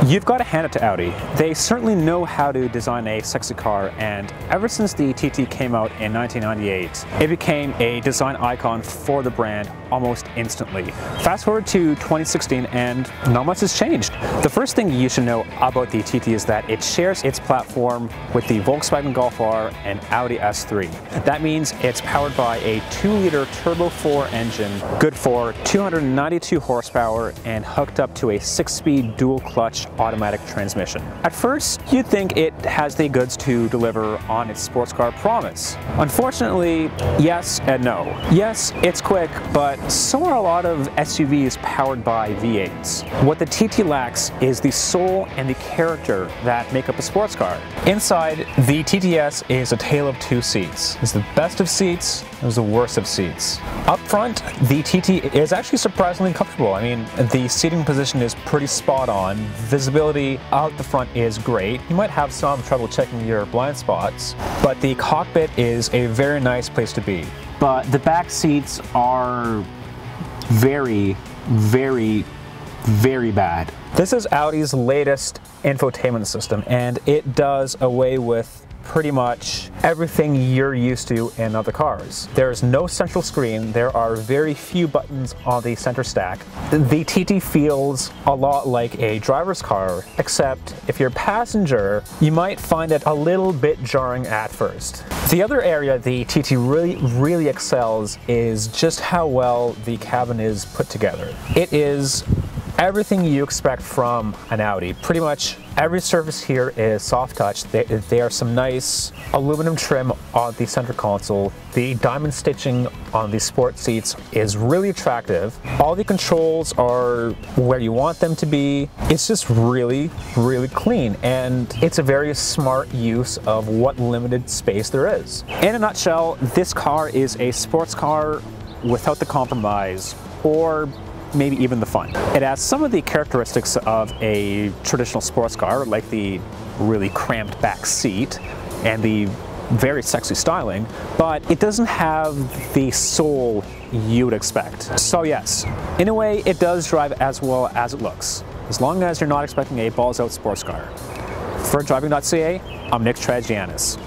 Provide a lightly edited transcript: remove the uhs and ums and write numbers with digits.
You've got to hand it to Audi. They certainly know how to design a sexy car, and ever since the TT came out in 1998, it became a design icon for the brand almost instantly. Fast forward to 2016 and not much has changed. The first thing you should know about the TT is that it shares its platform with the Volkswagen Golf R and Audi S3. That means it's powered by a 2-liter Turbo 4 engine, good for 292 horsepower and hooked up to a 6-speed dual-clutch automatic transmission. At first, you'd think it has the goods to deliver on its sports car promise. Unfortunately, yes and no. Yes, it's quick, but so are a lot of SUVs powered by V8s. What the TT lacks is the soul and the character that make up a sports car. Inside, the TTS is a tale of two seats. It's the best of seats, it's the worst of seats. Up front, the TT is actually surprisingly comfortable. I mean, the seating position is pretty spot on. Visibility out the front is great. You might have some trouble checking your blind spots, but the cockpit is a very nice place to be. But the back seats are very, very, very bad. This is Audi's latest infotainment system, and it does away with pretty much everything you're used to in other cars. There is no central screen. There are very few buttons on the center stack. The TT feels a lot like a driver's car, except if you're a passenger, you might find it a little bit jarring at first. The other area the TT really excels is just how well the cabin is put together. It is everything you expect from an Audi. Pretty much every surface here is soft touch. There are some nice aluminum trim on the center console. The diamond stitching on the sport seats is really attractive. All the controls are where you want them to be. It's just really, really clean, and it's a very smart use of what limited space there is. In a nutshell, this car is a sports car without the compromise, or maybe even the fun. It has some of the characteristics of a traditional sports car, like the really cramped back seat and the very sexy styling, but it doesn't have the soul you would expect. So yes, in a way, it does drive as well as it looks, as long as you're not expecting a balls-out sports car. For Driving.ca, I'm Nick Tragianis.